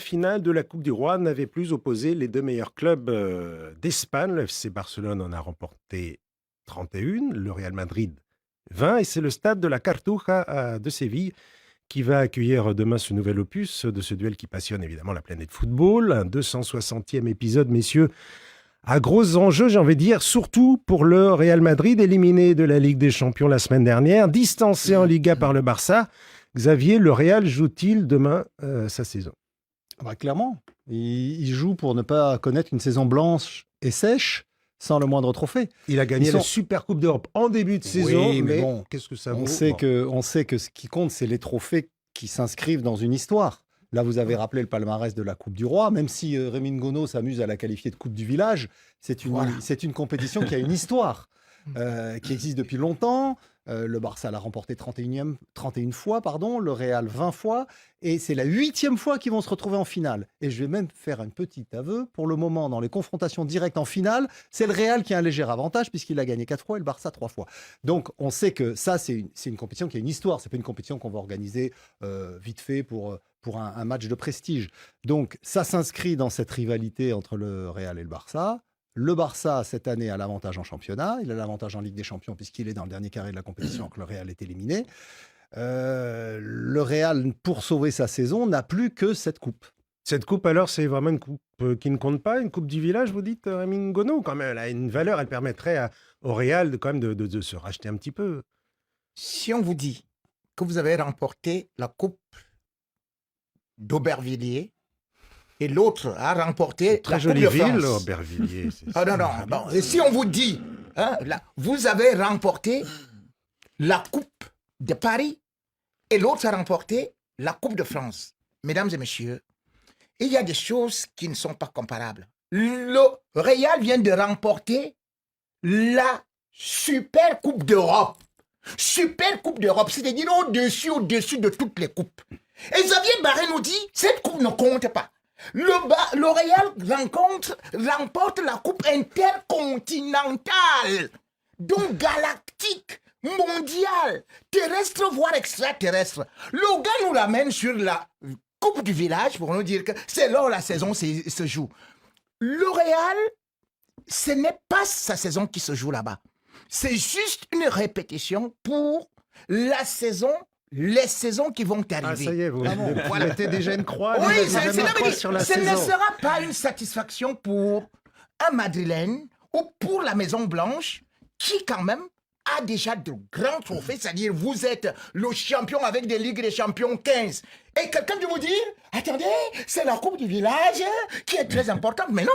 Finale de la Coupe du Roi n'avait plus opposé les deux meilleurs clubs d'Espagne. Le FC Barcelone en a remporté 31, le Real Madrid 20, et c'est le stade de la Cartuja de Séville qui va accueillir demain ce nouvel opus de ce duel qui passionne évidemment la planète football. Un 260e épisode, messieurs, à gros enjeux, j'ai envie de dire, surtout pour le Real Madrid, éliminé de la Ligue des Champions la semaine dernière, distancé en Liga par le Barça. Xavier, le Real joue-t-il demain sa saison? Clairement, il joue pour ne pas connaître une saison blanche et sèche sans le moindre trophée. Il a gagné la Super Coupe d'Europe en début de saison, Oui, mais bon, qu'est-ce que ça vaut? on sait que ce qui compte, c'est les trophées qui s'inscrivent dans une histoire. Là, vous avez rappelé le palmarès de la Coupe du Roi, même si Rémi Ngono s'amuse à la qualifier de Coupe du Village, c'est une compétition qui a une histoire, qui existe depuis longtemps. Le Barça l'a remporté 31 fois, le Real 20 fois, et c'est la 8e fois qu'ils vont se retrouver en finale. Et je vais même faire un petit aveu, pour le moment, dans les confrontations directes en finale, c'est le Real qui a un léger avantage, puisqu'il a gagné 4 fois et le Barça 3 fois. Donc on sait que ça, c'est une compétition qui a une histoire, c'est pas une compétition qu'on va organiser vite fait pour un match de prestige. Donc ça s'inscrit dans cette rivalité entre le Real et le Barça. Le Barça, cette année, a l'avantage en championnat. Il a l'avantage en Ligue des Champions puisqu'il est dans le dernier carré de la compétition alors que le Real est éliminé. Le Real, pour sauver sa saison, n'a plus que cette coupe. Cette coupe, alors, c'est vraiment une coupe qui ne compte pas, une coupe du village, vous dites, Rémi Ngono? Quand même, elle a une valeur, elle permettrait au Real quand même de se racheter un petit peu. Si on vous dit que vous avez remporté la coupe d'Aubervilliers, et l'autre a remporté Très la Coupe jolie de ville, France. Aubervilliers. Ah non, non, bon. Et si on vous dit, vous avez remporté la Coupe de Paris et l'autre a remporté la Coupe de France. Mesdames et messieurs, il y a des choses qui ne sont pas comparables. Le Real vient de remporter la Super Coupe d'Europe. Super Coupe d'Europe, c'est-à-dire au-dessus de toutes les coupes. Et Xavier Barré nous dit, cette coupe ne compte pas. Le Real remporte la coupe intercontinentale, donc galactique, mondiale, terrestre, voire extraterrestre. Le gars nous l'amène sur la coupe du village pour nous dire que c'est là où la saison se joue. Le Real, ce n'est pas sa saison qui se joue là-bas. C'est juste une répétition pour les saisons qui vont arriver. Ah, ça y est, vous mettez déjà une croix. Oui, sur la ce saison. ne sera pas une satisfaction pour un Madrilène ou pour la Maison Blanche qui, quand même, a déjà de grands trophées, c'est-à-dire vous êtes le champion avec des Ligues des Champions 15. Et quelqu'un de vous dire, attendez, c'est la Coupe du village qui est très importante. Mais non,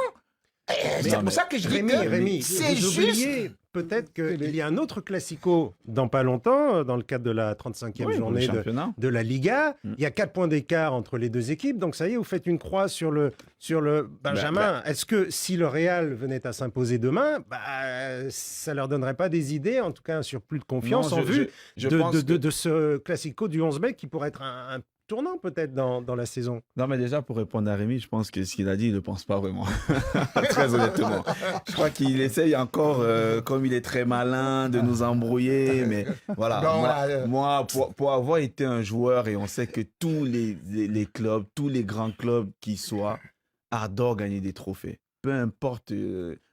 c'est pour ça que je dis Rémi, c'est vous juste... oubliez peut-être qu'il y a un autre classico dans pas longtemps, dans le cadre de la 35e journée de la Liga. Il y a 4 points d'écart entre les deux équipes. Donc ça y est, vous faites une croix sur le Benjamin. Est-ce que si le Real venait à s'imposer demain, ça leur donnerait pas des idées, en tout cas un surplus de confiance en vue de ce classico du 11 mai qui pourrait être un tournant peut-être dans la saison? Non, mais déjà, pour répondre à Rémi, je pense que ce qu'il a dit, il ne le pense pas vraiment. Très honnêtement. Je crois qu'il essaye encore, comme il est très malin, de nous embrouiller. Mais voilà, moi pour avoir été un joueur, et on sait que tous les clubs, tous les grands clubs qui soient, adorent gagner des trophées. Peu importe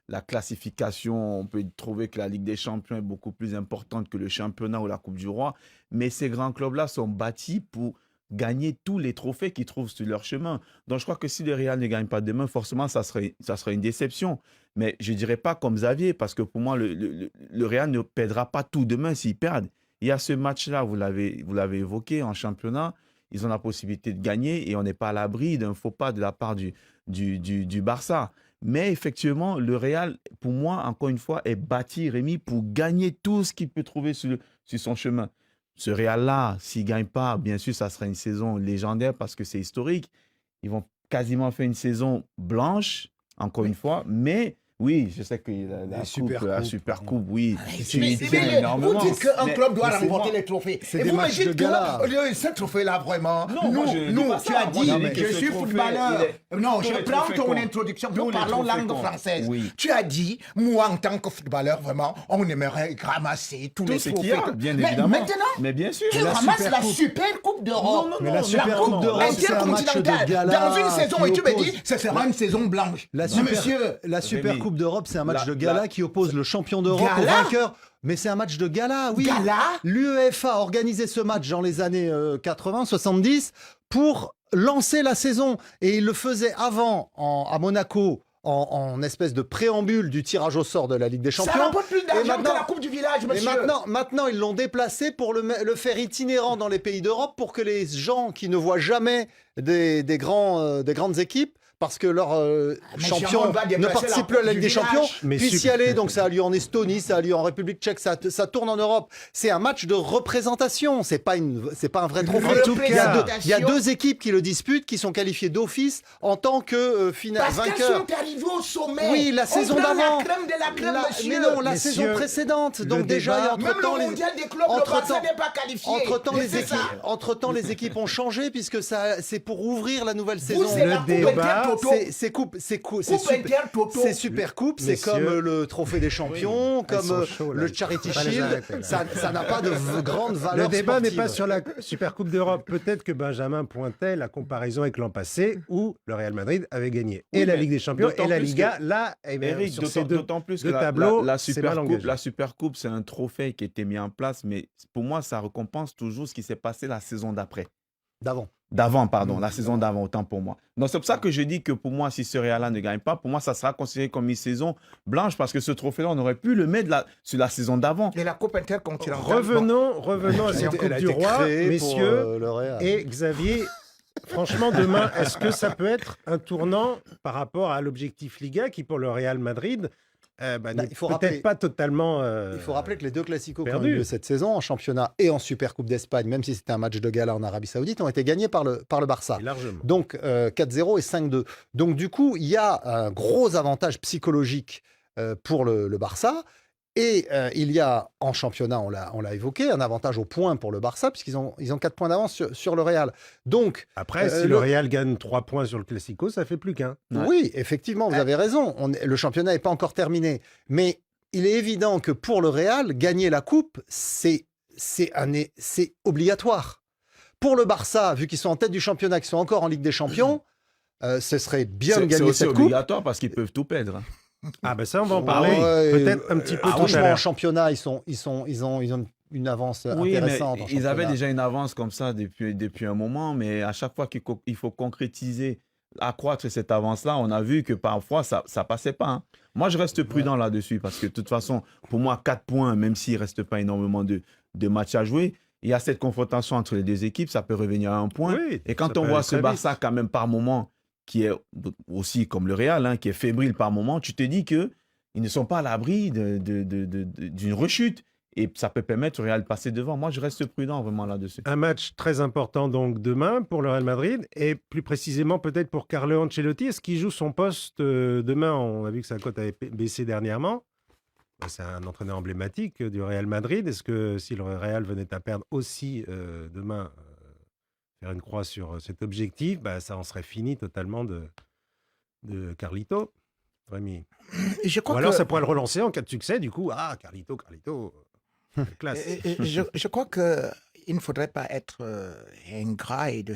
la classification, on peut trouver que la Ligue des Champions est beaucoup plus importante que le championnat ou la Coupe du Roi. Mais ces grands clubs-là sont bâtis pour gagner tous les trophées qu'ils trouvent sur leur chemin. Donc, je crois que si le Real ne gagne pas demain, forcément, ça serait une déception. Mais je ne dirais pas comme Xavier, parce que pour moi, le Real ne perdra pas tout demain s'ils perdent. Il y a ce match-là, vous l'avez évoqué, en championnat, ils ont la possibilité de gagner et on n'est pas à l'abri d'un faux pas de la part du Barça. Mais effectivement, le Real, pour moi, encore une fois, est bâti, Rémi, pour gagner tout ce qu'il peut trouver sur son chemin. Ce Real-là, s'il ne gagne pas, bien sûr, ça sera une saison légendaire parce que c'est historique. Ils vont quasiment faire une saison blanche, encore une fois. Mais Oui, je sais que la Super Coupe, oui. Vous dites qu'un club doit remporter les trophées. Et vous me dites que ce trophée-là, vraiment, nous, tu as dit, je suis footballeur. Non, je prends ton introduction, nous parlons langue française. Tu as dit, moi, en tant que footballeur, vraiment, on aimerait ramasser tous les trophées. Bien évidemment. Maintenant, mais bien sûr, tu ramasses la Super Coupe d'Europe. Mais la Super Coupe d'Europe, c'est un match de gala. Dans une saison, et tu me dis, ce sera une saison blanche. La Super Coupe d'Europe, c'est un match de gala qui oppose le champion d'Europe au vainqueur. Mais c'est un match de gala, oui. Gala. L'UEFA a organisé ce match dans les années 80, 70 pour lancer la saison. Et il le faisait avant à Monaco en espèce de préambule du tirage au sort de la Ligue des Champions. Ça rapporte plus d'argent que la Coupe du Village, monsieur. Et maintenant, ils l'ont déplacé pour le faire itinérant dans les pays d'Europe pour que les gens qui ne voient jamais des grandes équipes, parce que leurs champions ne participent plus à la Ligue des Champions, puissent y aller. Donc ça a lieu en Estonie, ça a lieu en République tchèque, ça tourne en Europe. C'est un match de représentation, c'est pas un vrai trophée. Il y a deux équipes qui le disputent, qui sont qualifiées d'office en tant que vainqueurs. Parce qu'elles sont arrivées au sommet. Oui, la saison d'avant. La crème de la crème, monsieur. Mais non, la saison précédente. Donc déjà, même le mondial des clubs, le Barça n'est pas qualifié. Entre-temps, les équipes ont changé puisque c'est pour ouvrir la nouvelle saison. Le débat, c'est Super Coupe, c'est comme le Trophée des Champions, comme le Charity Shield. Ça n'a pas de grande valeur. Le débat sportive. n'est pas sur la Super Coupe d'Europe. Peut-être que Benjamin pointait la comparaison avec l'an passé où le Real Madrid avait gagné et la Ligue des Champions et la Liga. Là, Eric, sur ces d'autant plus que la Super Coupe, c'est un trophée qui a été mis en place, mais pour moi, ça récompense toujours ce qui s'est passé la saison d'après. D'avant, pardon, la saison d'avant, autant pour moi. Donc, c'est pour ça que je dis que pour moi, si ce Real-là ne gagne pas, pour moi, ça sera considéré comme une saison blanche parce que ce trophée-là, on aurait pu le mettre sur la saison d'avant. Et la Coupe intercontinentale. Revenons à cette Coupe du Roi, messieurs. Et Xavier, franchement, demain, est-ce que ça peut être un tournant par rapport à l'objectif Liga qui, pour le Real Madrid, n'est peut-être pas totalement il faut rappeler que les deux classicos qui ont eu lieu cette saison, en championnat et en Super Coupe d'Espagne, même si c'était un match de gala en Arabie Saoudite, ont été gagnés par le Barça. Largement. Donc 4-0 et 5-2. Donc du coup, il y a un gros avantage psychologique pour le Barça. Et il y a en championnat, on l'a évoqué, un avantage au point pour le Barça, puisqu'ils ont 4 points d'avance sur le Real. Donc, après, si le Real gagne 3 points sur le Classico, ça fait plus qu'un. Ouais. Oui, effectivement, vous avez raison. Le championnat n'est pas encore terminé. Mais il est évident que pour le Real, gagner la Coupe, c'est obligatoire. Pour le Barça, vu qu'ils sont en tête du championnat, qu'ils sont encore en Ligue des Champions, ce serait bien de gagner cette Coupe. C'est obligatoire parce qu'ils peuvent tout perdre. Ah ben ça, on va en parler. Peut-être un petit peu tout franchement, en championnat, ils ont une avance intéressante. Mais ils avaient déjà une avance comme ça depuis un moment, mais à chaque fois qu'il faut concrétiser, accroître cette avance-là, on a vu que parfois, ça passait pas. Hein. Moi, je reste prudent là-dessus parce que de toute façon, pour moi, 4 points, même s'il ne reste pas énormément de matchs à jouer, il y a cette confrontation entre les deux équipes, ça peut revenir à 1 point. Oui, et quand on voit ce Barça quand même par moment, qui est aussi comme le Real, hein, qui est fébrile par moment, tu te dis qu'ils ne sont pas à l'abri d'une rechute. Et ça peut permettre au Real de passer devant. Moi, je reste prudent vraiment là-dessus. Un match très important donc demain pour le Real Madrid et plus précisément peut-être pour Carlo Ancelotti. Est-ce qu'il joue son poste demain? On a vu que sa cote avait baissé dernièrement. C'est un entraîneur emblématique du Real Madrid. Est-ce que si le Real venait à perdre aussi demain... faire une croix sur cet objectif, ça en serait fini totalement de Carlito, Rémi. Ou alors ça pourrait le relancer en cas de succès, du coup, Carlito, classe. Je crois qu'il ne faudrait pas être ingrat et de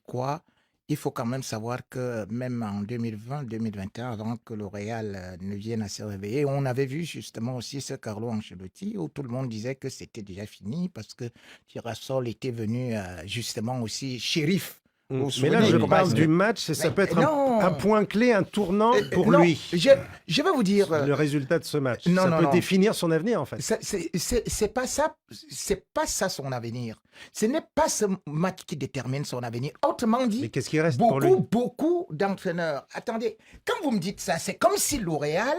quoi. Il faut quand même savoir que même en 2020-2021, avant que le Real ne vienne à se réveiller, on avait vu justement aussi ce Carlo Ancelotti où tout le monde disait que c'était déjà fini parce que Tirassol était venu justement aussi shérif. Mais là, je parle du match et ça peut être un point clé, un tournant pour lui. Je vais vous dire... Le résultat de ce match. Ça peut définir son avenir, en fait. C'est pas ça. C'est pas ça son avenir. Ce n'est pas ce match qui détermine son avenir. Autrement dit, mais qu'est-ce qui reste pour lui? Beaucoup d'entraîneurs. Attendez, quand vous me dites ça, c'est comme si L'Oréal,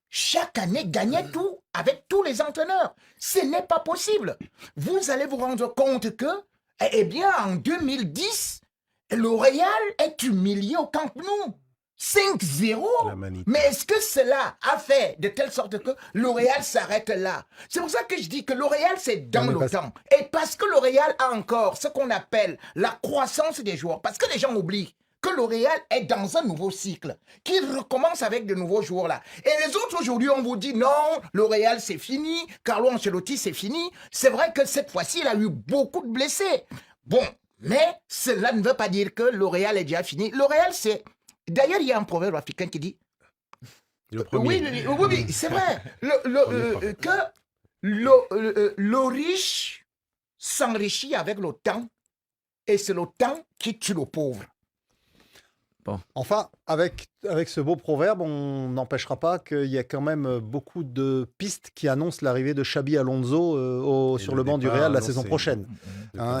chaque année, gagnait tout avec tous les entraîneurs. Ce n'est pas possible. Vous allez vous rendre compte que, eh bien, en 2010, L'Oréal est humilié au Camp Nou. 5-0. Mais est-ce que cela a fait de telle sorte que L'Oréal s'arrête là? C'est pour ça que je dis que L'Oréal, c'est dans le temps. Et parce que L'Oréal a encore ce qu'on appelle la croissance des joueurs. Parce que les gens oublient que L'Oréal est dans un nouveau cycle, qui recommence avec de nouveaux joueurs là. Et les autres aujourd'hui, on vous dit non, L'Oréal c'est fini, Carlo Ancelotti c'est fini. C'est vrai que cette fois-ci, il a eu beaucoup de blessés. Bon, mais cela ne veut pas dire que L'Oréal est déjà fini. L'Oréal c'est... D'ailleurs, il y a un proverbe africain qui dit... Oui, c'est vrai. Le riche s'enrichit avec le temps, et c'est le temps qui tue le pauvre. Bon. Enfin, avec ce beau proverbe, on n'empêchera pas qu'il y a quand même beaucoup de pistes qui annoncent l'arrivée de Xabi Alonso sur le banc du Real la saison prochaine.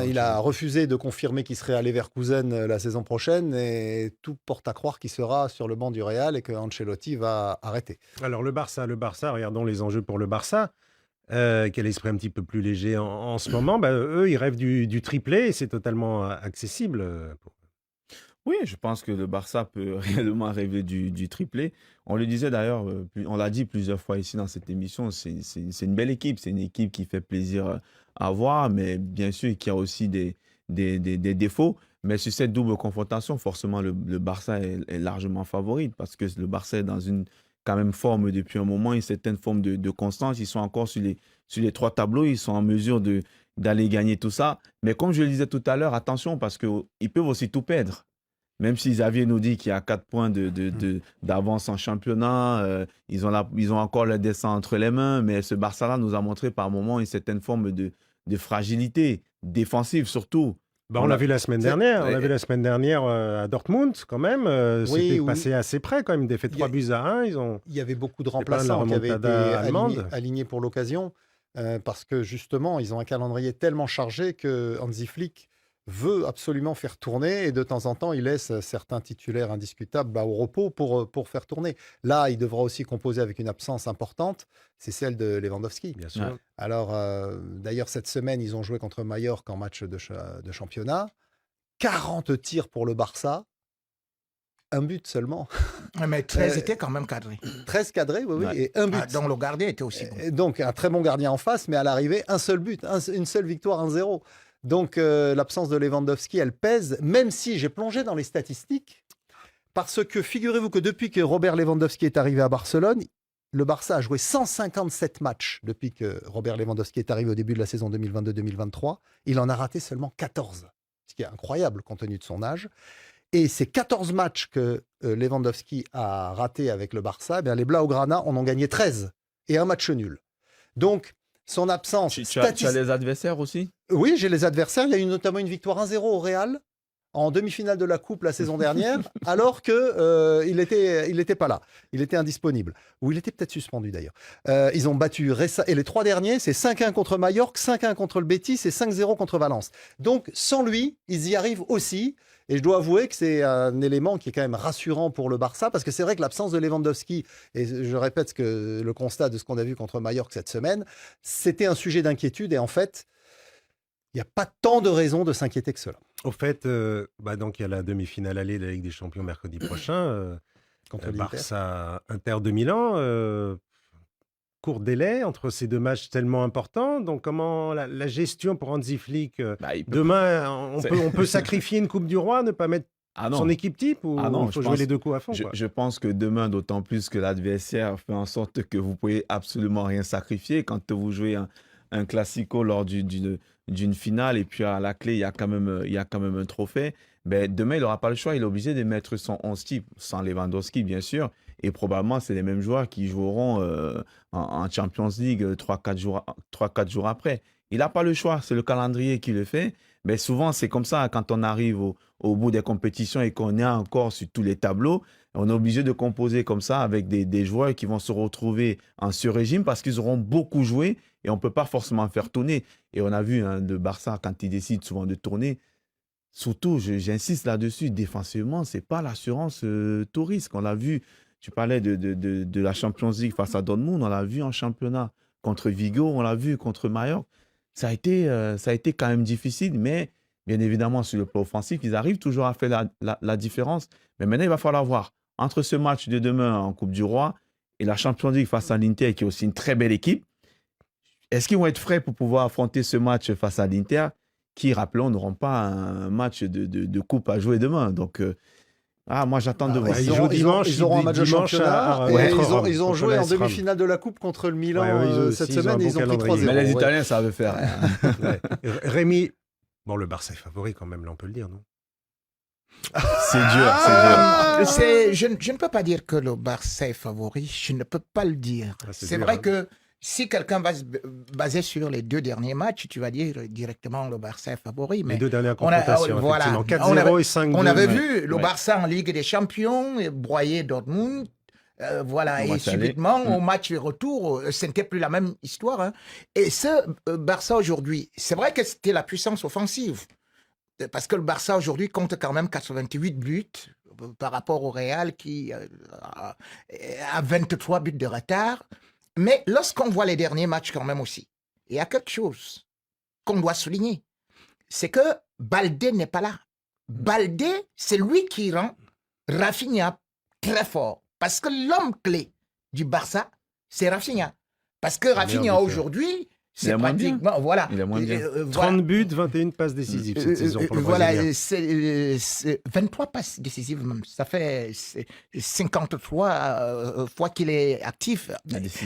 Il a refusé de confirmer qu'il serait à Leverkusen la saison prochaine et tout porte à croire qu'il sera sur le banc du Real et que Ancelotti va arrêter. Alors le Barça, regardons les enjeux pour le Barça. Quel esprit un petit peu plus léger en ce moment. Eux, ils rêvent du triplé et c'est totalement accessible pour eux. Oui, je pense que le Barça peut réellement rêver du triplé. On le disait d'ailleurs, on l'a dit plusieurs fois ici dans cette émission, c'est une belle équipe. C'est une équipe qui fait plaisir à voir, mais bien sûr qui a aussi des défauts. Mais sur cette double confrontation, forcément, le Barça est largement favori parce que le Barça est dans une quand même forme depuis un moment, une certaine forme de constance. Ils sont encore sur les 3 tableaux, ils sont en mesure d'aller gagner tout ça. Mais comme je le disais tout à l'heure, attention parce qu'ils peuvent aussi tout perdre. Même si Xavier nous dit qu'il y a 4 points d'avance en championnat, ils ont encore le dessin entre les mains, mais ce Barça-là nous a montré par moments une certaine forme de fragilité, défensive surtout. On l'a vu la semaine dernière. À Dortmund, quand même. C'était passé assez près, quand même. Des faits 3-1. Il y avait beaucoup de remplaçants qui avaient été alignés pour l'occasion, parce que justement, ils ont un calendrier tellement chargé que Hansi Flick veut absolument faire tourner et de temps en temps, il laisse certains titulaires indiscutables au repos pour faire tourner. Là, il devra aussi composer avec une absence importante, c'est celle de Lewandowski. Bien sûr. Ouais. Alors, d'ailleurs, cette semaine, ils ont joué contre Mallorca en match de championnat. 40 tirs pour le Barça, un but seulement. Mais 13 étaient quand même cadrés. 13 cadrés, oui, et un but. Donc le gardien était aussi bon. Donc un très bon gardien en face, mais à l'arrivée, un seul but, une seule victoire, 1-0. Donc, l'absence de Lewandowski, elle pèse, même si j'ai plongé dans les statistiques, parce que figurez-vous que depuis que Robert Lewandowski est arrivé à Barcelone, le Barça a joué 157 matchs depuis que Robert Lewandowski est arrivé au début de la saison 2022-2023. Il en a raté seulement 14, ce qui est incroyable compte tenu de son âge. Et ces 14 matchs que Lewandowski a ratés avec le Barça, les Blaugrana en ont gagné 13 et un match nul. Donc, son absence... Tu as les adversaires aussi? Oui, j'ai les adversaires. Il y a eu notamment une victoire 1-0 au Real en demi-finale de la Coupe la saison dernière, alors qu'il n'était pas là. Il était indisponible. Ou il était peut-être suspendu d'ailleurs. Ils ont battu Ressa. Et les 3 derniers, c'est 5-1 contre Mallorca, 5-1 contre le Betis et 5-0 contre Valence. Donc, sans lui, ils y arrivent aussi. Et je dois avouer que c'est un élément qui est quand même rassurant pour le Barça, parce que c'est vrai que l'absence de Lewandowski, et je répète le constat de ce qu'on a vu contre Mallorca cette semaine, c'était un sujet d'inquiétude. Et en fait, il n'y a pas tant de raisons de s'inquiéter que cela. Au fait, donc il y a la demi-finale allée de la Ligue des Champions mercredi prochain. Contre Barça-Inter de Milan. Court délai entre ces 2 matchs tellement importants. Donc, comment la gestion pour Hansi Flick demain, on peut sacrifier une Coupe du Roi, ne pas mettre son équipe type ou il faut jouer les 2 coups à fond? Je pense que demain, d'autant plus que l'adversaire fait en sorte que vous pouvez absolument rien sacrifier. Quand vous jouez un classico lors d'une finale et puis à la clé, il y a quand même un trophée. Demain, il n'aura pas le choix. Il est obligé de mettre son 11 type, sans Lewandowski, bien sûr. Et probablement, c'est les mêmes joueurs qui joueront en Champions League 3-4 jours après. Il n'a pas le choix. C'est le calendrier qui le fait. Mais souvent, c'est comme ça. Quand on arrive au bout des compétitions et qu'on est encore sur tous les tableaux, on est obligé de composer comme ça avec des joueurs qui vont se retrouver en sur-régime parce qu'ils auront beaucoup joué et on ne peut pas forcément faire tourner. Et on a vu le Barça, quand il décide souvent de tourner, surtout, j'insiste là-dessus, défensivement, ce n'est pas l'assurance tout risque. On l'a vu, tu parlais de la Champions League face à Dortmund, on l'a vu en championnat contre Vigo, on l'a vu contre Mallorca. Ça a été quand même difficile, mais bien évidemment, sur le plan offensif, ils arrivent toujours à faire la différence. Mais maintenant, il va falloir voir. entre ce match de demain en Coupe du Roi et la Champions League face à l'Inter, qui est aussi une très belle équipe, est-ce qu'ils vont être frais pour pouvoir affronter ce match face à l'Inter, qui, rappelons, n'auront pas un match de coupe à jouer demain. Donc, moi, j'attends de voir. Ils auront un match de championnat. Ils ont joué en Rome. demi-finale de la Coupe contre le Milan cette semaine et ils ont pris 3-0. Mais les Italiens, ça veut faire. Rémi, bon, le Barça est favori quand même, là, on peut le dire, non? C'est dur. Je ne peux pas dire que le Barça est favori. Je ne peux pas le dire. C'est vrai que si quelqu'un va se baser sur les 2 derniers matchs, tu vas dire directement le Barça est favori. Mais les 2 dernières confrontations, voilà, 4-0 et 5-2. On avait vu le Barça en Ligue des Champions broyer Dortmund. Et subitement, au match retour, ce n'était plus la même histoire. Hein. Et ce Barça aujourd'hui, c'est vrai que c'était la puissance offensive. Parce que le Barça aujourd'hui compte quand même 88 buts par rapport au Real qui a 23 buts de retard. Mais lorsqu'on voit les derniers matchs quand même aussi, il y a quelque chose qu'on doit souligner. C'est que Baldé n'est pas là. Baldé, c'est lui qui rend Rafinha très fort. Parce que l'homme clé du Barça, c'est Rafinha. Parce que Rafinha aujourd'hui, c'est pratiquement... Voilà. Il a moins bien. 30 buts, 21 passes décisives cette saison pour le Brésilien. C'est 23 passes décisives même. Ça fait 53 fois qu'il est actif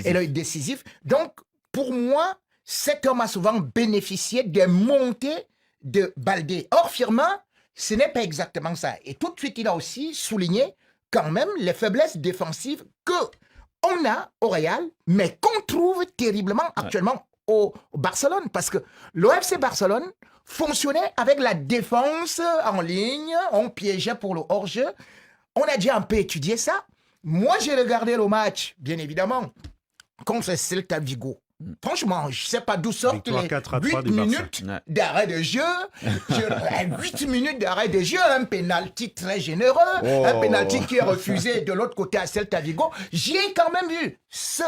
et décisif. Donc, pour moi, cet homme a souvent bénéficié des montées de Baldé. Or, Firmin, ce n'est pas exactement ça. Et tout de suite, il a aussi souligné quand même les faiblesses défensives qu'on a au Real, mais qu'on trouve terriblement actuellement au Barcelone, parce que l'OFC Barcelone fonctionnait avec la défense en ligne, on piégeait pour le hors-jeu. On a déjà un peu étudié ça. Moi, j'ai regardé le match, bien évidemment, contre Celta Vigo. Franchement, je ne sais pas d'où sortent les 8 minutes d'arrêt de jeu. 8 minutes d'arrêt de jeu, un pénalty très généreux, un pénalty qui est refusé de l'autre côté à Celta Vigo. J'ai quand même vu ce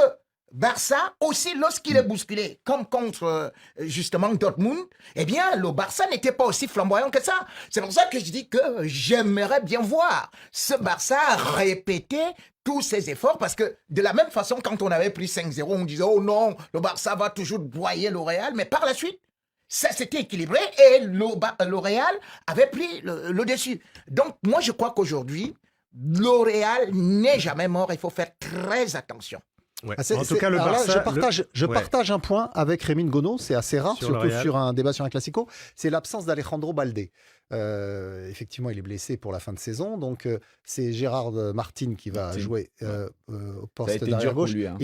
Barça, aussi lorsqu'il est bousculé, comme contre justement Dortmund, eh bien, le Barça n'était pas aussi flamboyant que ça. C'est pour ça que je dis que j'aimerais bien voir ce Barça répéter tous ses efforts, parce que de la même façon, quand on avait pris 5-0, on disait « Oh non, le Barça va toujours broyer le Real », mais par la suite, ça s'était équilibré et le Real avait pris le dessus. Donc, moi, je crois qu'aujourd'hui, le Real n'est jamais mort, il faut faire très attention. Ouais. En tout cas, le Barça... Je partage un point avec Rémi Ngono, c'est assez rare, surtout sur un débat sur un classico, c'est l'absence d'Alejandro Baldé. Effectivement, il est blessé pour la fin de saison, donc c'est Gérard Martin qui va jouer au poste d'arrière gauche. Lui, hein.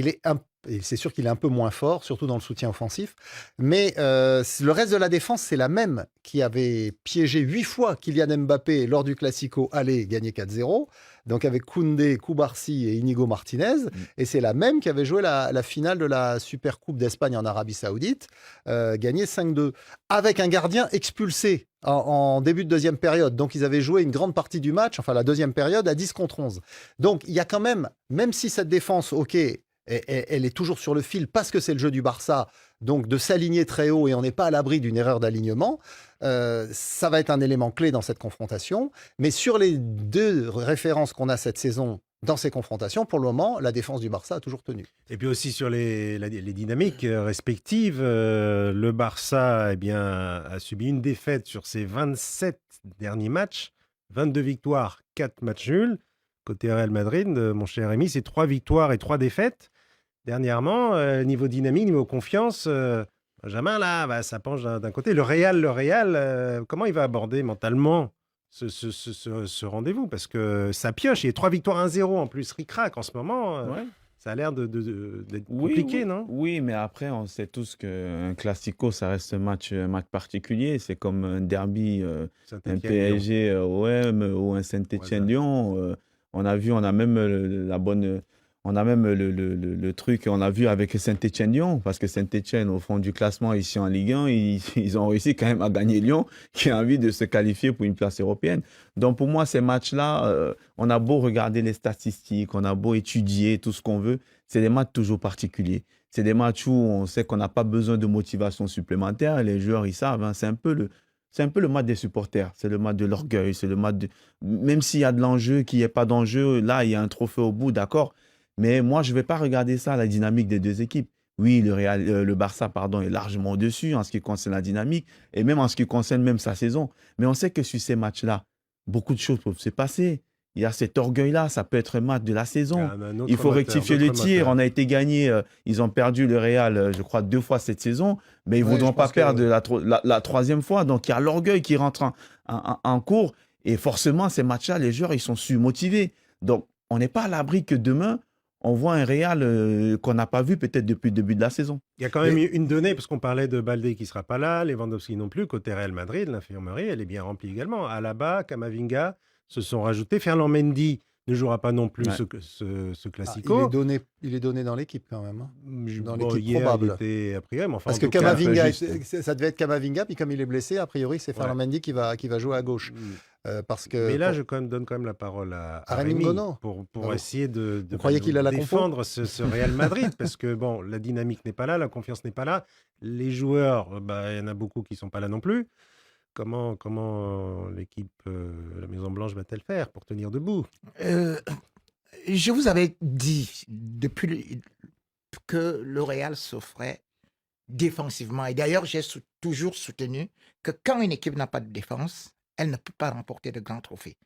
C'est sûr qu'il est un peu moins fort, surtout dans le soutien offensif. Mais le reste de la défense, c'est la même qui avait piégé 8 fois Kylian Mbappé lors du Classico aller gagner 4-0. Donc avec Koundé, Koubarsi et Inigo Martinez. Et c'est la même qui avait joué la finale de la Super Coupe d'Espagne en Arabie Saoudite, gagné 5-2. Avec un gardien expulsé en début de deuxième période. Donc ils avaient joué une grande partie du match, enfin la deuxième période, à 10-11. Donc il y a quand même si cette défense, ok, elle est toujours sur le fil parce que c'est le jeu du Barça, donc de s'aligner très haut et on n'est pas à l'abri d'une erreur d'alignement, ça va être un élément clé dans cette confrontation. Mais sur les 2 références qu'on a cette saison dans ces confrontations, pour le moment, la défense du Barça a toujours tenu. Et puis aussi sur les dynamiques respectives, le Barça a subi une défaite sur ses 27 derniers matchs, 22 victoires, 4 matchs nuls. Côté Real Madrid, mon cher Rémi, c'est 3 victoires et 3 défaites. Dernièrement, niveau dynamique, niveau confiance, Benjamin, là, ça penche d'un côté. Le Real, comment il va aborder mentalement ce rendez-vous? Parce que ça pioche, il y a 3 victoires 1-0 en plus, ric-rac en ce moment. Ça a l'air d'être compliqué, non? Oui, mais après, on sait tous qu'un Classico, ça reste un match particulier. C'est comme un derby, un PSG-OM ou un Saint-Étienne-Lyon. On a même le truc, on a vu avec Saint-Étienne-Lyon, parce que Saint-Étienne, au fond du classement ici en Ligue 1, ils ont réussi quand même à gagner Lyon, qui a envie de se qualifier pour une place européenne. Donc pour moi, ces matchs-là, on a beau regarder les statistiques, on a beau étudier tout ce qu'on veut, c'est des matchs toujours particuliers. C'est des matchs où on sait qu'on n'a pas besoin de motivation supplémentaire, les joueurs, ils savent, hein, c'est c'est un peu le match des supporters, c'est le match de l'orgueil, c'est le match de... Même s'il y a de l'enjeu, qu'il n'y ait pas d'enjeu, là, il y a un trophée au bout, d'accord. Mais moi, je ne vais pas regarder ça, la dynamique des deux équipes. Oui, le Barça est largement au-dessus en ce qui concerne la dynamique et même en ce qui concerne même sa saison. Mais on sait que sur ces matchs-là, beaucoup de choses peuvent se passer. Il y a cet orgueil-là, ça peut être un match de la saison. Il faut rectifier le tir. On a été gagné, ils ont perdu le Real, je crois, 2 fois cette saison, mais ils ne voudront pas perdre la troisième fois. Donc, il y a l'orgueil qui rentre en cours. Et forcément, ces matchs-là, les joueurs, ils sont surmotivés. Donc, on n'est pas à l'abri que demain, on voit un Real qu'on n'a pas vu peut-être depuis le début de la saison. Il y a quand même une donnée, parce qu'on parlait de Baldé qui ne sera pas là, Lewandowski non plus. Côté Real Madrid, l'infirmerie, elle est bien remplie également. Alaba, Camavinga se sont rajoutés. Ferland Mendy ne jouera pas non plus ce Classico. Il est donné dans l'équipe quand même. Dans Bon, l'équipe hier, probable. il était a priori, mais enfin, Parce en que tout cas, Camavinga, ça devait être Camavinga, puis comme il est blessé, a priori, c'est Ferland Mendy qui va jouer à gauche. Parce que, mais là, je donne quand même la parole à Rémi Ngono pour essayer de croyez qu'il a la défendre ce Real Madrid, parce que bon, la dynamique n'est pas là, la confiance n'est pas là. Les joueurs, il y en a beaucoup qui ne sont pas là non plus. Comment l'équipe, la Maison-Blanche va-t-elle faire pour tenir debout? Je vous avais dit depuis que le Real souffrait défensivement. Et d'ailleurs, j'ai toujours soutenu que quand une équipe n'a pas de défense, elle ne peut pas remporter de grands trophées.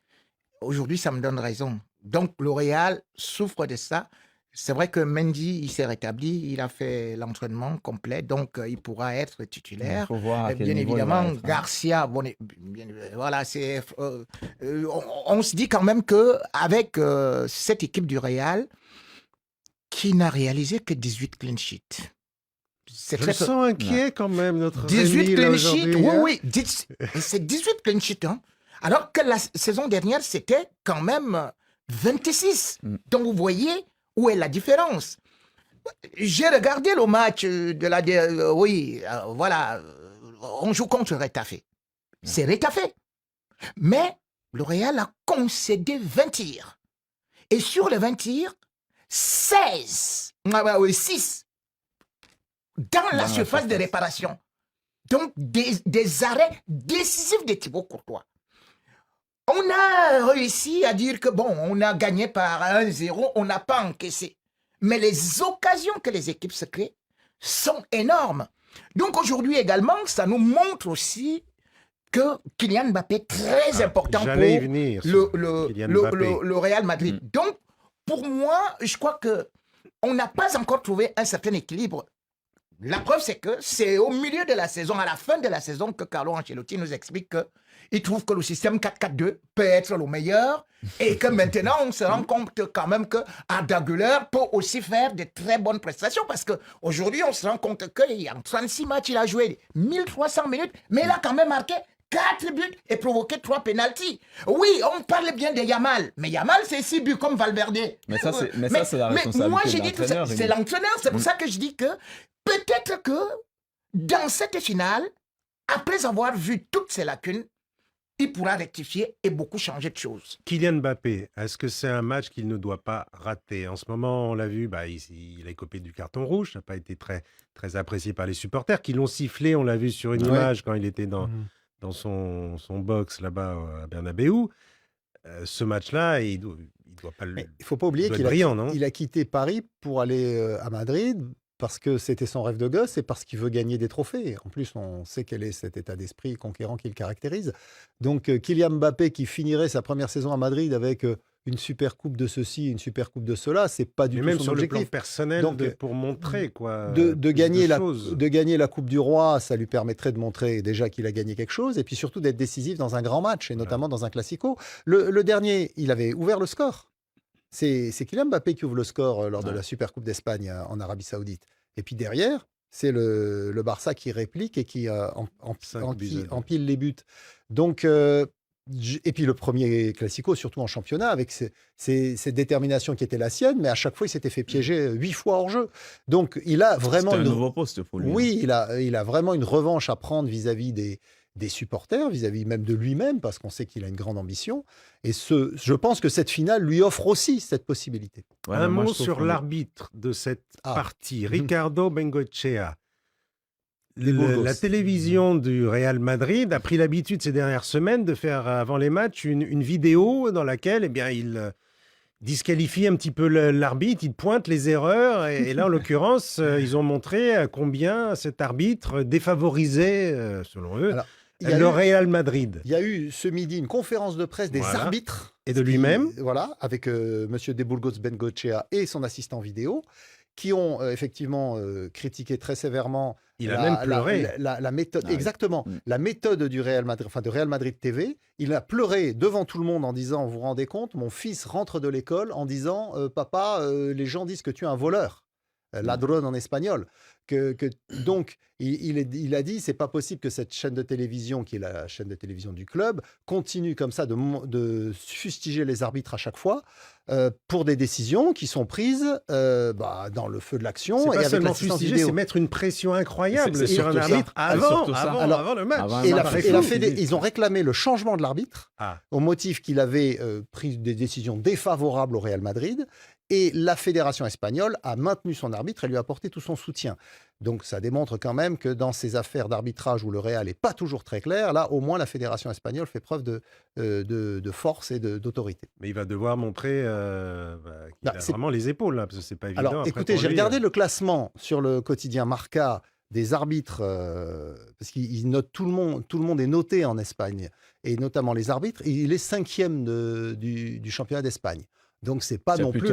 Aujourd'hui, ça me donne raison. Donc, le Real souffre de ça. C'est vrai que Mendy, il s'est rétabli, il a fait l'entraînement complet, donc il pourra être titulaire. Il faut voir à quel bien niveau évidemment, il va être, Garcia, voilà, on se dit quand même qu'avec cette équipe du Real, qui n'a réalisé que 18 clean sheets. Je me sens inquiet quand même, notre 18 Rémi, clean là, sheets, aujourd'hui, oui, c'est 18 clean sheets, hein. Alors que la saison dernière, c'était quand même 26. Donc vous voyez où est la différence. J'ai regardé le match de la... voilà, on joue contre Retafe. C'est Retafe. Mais le Real a concédé 20 tirs. Et sur les 20 tirs, 6 dans la surface de réparation. Donc, des arrêts décisifs de Thibaut Courtois. On a réussi à dire que, bon, on a gagné par 1-0, on n'a pas encaissé. Mais les occasions que les équipes se créent sont énormes. Donc, aujourd'hui également, ça nous montre aussi que Kylian Mbappé est très important pour le Real Madrid. Donc, pour moi, je crois qu'on n'a pas encore trouvé un certain équilibre. La preuve, c'est que c'est au milieu de la saison, à la fin de la saison, que Carlo Ancelotti nous explique qu'il trouve que le système 4-4-2 peut être le meilleur et que maintenant, on se rend compte quand même qu'Arda Güler peut aussi faire de très bonnes prestations parce qu'aujourd'hui, on se rend compte qu'il y a 36 matchs, il a joué 1300 minutes, mais il a quand même marqué 4 buts et provoqué 3 pénaltys. Oui, on parle bien de Yamal, mais Yamal, c'est 6 buts comme Valverde. Mais ça, c'est la responsabilité moi, j'ai dit de l'entraîneur. c'est l'entraîneur, c'est pour ça que je dis que peut-être que dans cette finale, après avoir vu toutes ces lacunes, il pourra rectifier et beaucoup changer de choses. Kylian Mbappé, est-ce que c'est un match qu'il ne doit pas rater? En ce moment, on l'a vu, il a écopé du carton rouge. Ça n'a pas été très, très apprécié par les supporters qui l'ont sifflé. On l'a vu sur une image quand il était dans son box là-bas à Bernabéu. Ce match-là, il ne doit pas le... Il ne faut pas oublier qu'il a quitté Paris pour aller à Madrid parce que c'était son rêve de gosse et parce qu'il veut gagner des trophées. En plus, on sait quel est cet état d'esprit conquérant qui le caractérise. Donc, Kylian Mbappé qui finirait sa première saison à Madrid avec une super coupe de ceci, une super coupe de cela, c'est pas du tout son objectif. Même sur le plan personnel, donc, pour montrer quoi. De gagner la Coupe du Roi, ça lui permettrait de montrer déjà qu'il a gagné quelque chose et puis surtout d'être décisif dans un grand match et notamment dans un Classico. Le dernier, il avait ouvert le score. C'est Kylian Mbappé qui ouvre le score lors de la Super Coupe d'Espagne en Arabie Saoudite. Et puis derrière, c'est le Barça qui réplique et qui empile les buts. Donc, et puis le premier Classico, surtout en championnat, avec cette détermination qui était la sienne, mais à chaque fois, il s'était fait piéger 8 fois hors jeu. Donc, il a vraiment... C'est un nouveau poste pour lui. Oui, il a vraiment une revanche à prendre vis-à-vis des supporters, vis-à-vis même de lui-même, parce qu'on sait qu'il a une grande ambition. Et je pense que cette finale lui offre aussi cette possibilité. Un mot sur l'arbitre de cette partie, Ricardo Bengoechea. La télévision du Real Madrid a pris l'habitude ces dernières semaines de faire, avant les matchs, une vidéo dans laquelle il disqualifie un petit peu l'arbitre, il pointe les erreurs. Et là, en l'occurrence, ils ont montré combien cet arbitre défavorisait, selon eux, le Real Madrid. Il y a eu ce midi une conférence de presse des arbitres. Et de lui-même. Voilà, avec M. De Burgos Bengoechea et son assistant vidéo, qui ont effectivement critiqué très sévèrement. Il a même pleuré. La méthode, exactement. La méthode du Real Madrid, enfin de Real Madrid TV. Il a pleuré devant tout le monde en disant, vous vous rendez compte, mon fils rentre de l'école en disant, papa, les gens disent que tu es un voleur. Ladrón en espagnol. Donc, il a dit, c'est pas possible que cette chaîne de télévision, qui est la chaîne de télévision du club, continue comme ça de fustiger les arbitres à chaque fois pour des décisions qui sont prises dans le feu de l'action. C'est pas avec seulement fustiger, c'est mettre une pression incroyable sur un arbitre avant le match. Ils ont réclamé le changement de l'arbitre au motif qu'il avait pris des décisions défavorables au Real Madrid. Et la fédération espagnole a maintenu son arbitre et lui a apporté tout son soutien. Donc ça démontre quand même que dans ces affaires d'arbitrage où le Real n'est pas toujours très clair, là au moins la fédération espagnole fait preuve de force et d'autorité. Mais il va devoir montrer qu'il a vraiment les épaules, là, parce que c'est pas évident. Alors écoutez, j'ai regardé le classement sur le quotidien Marca des arbitres, parce qu'il note tout le monde est noté en Espagne, et notamment les arbitres, et il est 5e du championnat d'Espagne. Donc, c'est pas non plus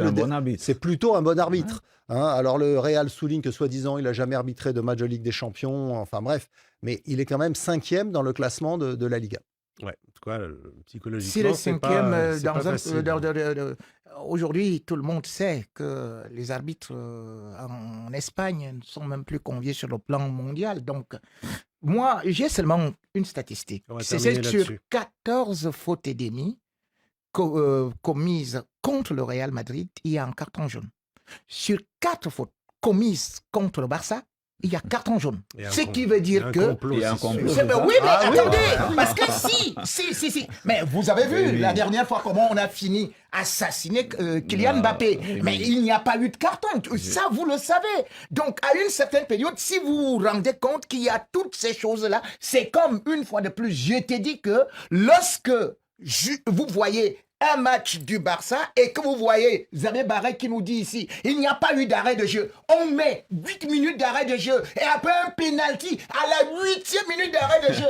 c'est plutôt un bon arbitre. Hein. Alors, le Real souligne que, soi-disant, il n'a jamais arbitré de match de Ligue des Champions. Enfin, bref. Mais il est quand même 5e dans le classement de la Liga. Ouais, en tout cas, psychologiquement, s'il est 5e facile. Aujourd'hui, tout le monde sait que les arbitres en Espagne ne sont même plus conviés sur le plan mondial. Donc, moi, j'ai seulement une statistique. C'est sur 14 fautes et demie commises contre le Real Madrid, il y a un carton jaune. Sur 4 fautes commises contre le Barça, il y a carton jaune. Ce qui veut dire que... Il y a un complot. Oui, mais attendez, parce que si. Mais vous avez vu la dernière fois comment on a fini assassiner Kylian Mbappé. Mais il n'y a pas eu de carton. Ça, vous le savez. Donc, à une certaine période, si vous vous rendez compte qu'il y a toutes ces choses-là, c'est comme, une fois de plus, je t'ai dit que lorsque vous voyez un match du Barça et que vous voyez Xavier Barret qui nous dit ici, il n'y a pas eu d'arrêt de jeu. On met 8 minutes d'arrêt de jeu et après un penalty à la 8e minute d'arrêt de jeu.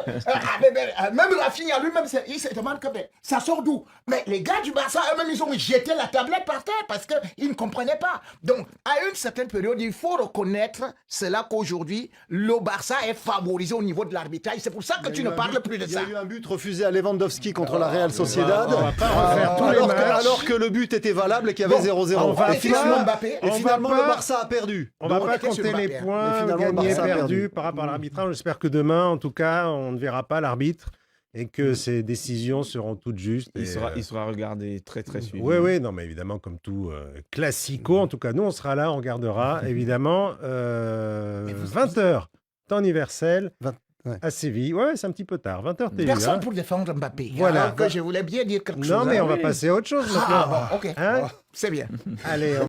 Même Rafinha lui-même, il se demande que ça sort d'où. Mais les gars du Barça eux-mêmes, ils ont jeté la tablette par terre parce qu'ils ne comprenaient pas. Donc, à une certaine période, il faut reconnaître cela qu'aujourd'hui, le Barça est favorisé au niveau de l'arbitrage. C'est pour ça que tu ne parles plus de ça. Il y a eu un but refusé à Lewandowski contre la Real Sociedad. Alors que le but était valable et qu'il y avait 0-0. Et finalement, le Barça a perdu. On ne va pas compter les points gagnés, perdus par rapport à l'arbitrage. J'espère que demain, en tout cas, on ne verra pas l'arbitre et que ces décisions seront toutes justes. Il sera regardé très, très suivi. Oui, non, mais évidemment, comme tout classico, en tout cas, nous, on sera là, on regardera, évidemment, 20h, temps universel. À Séville, c'est un petit peu tard, 20h TU. Personne pour défendre Mbappé. Voilà. Alors que je voulais bien dire quelque chose. Non, mais on va passer à autre chose maintenant. Ok, c'est bien. Allez.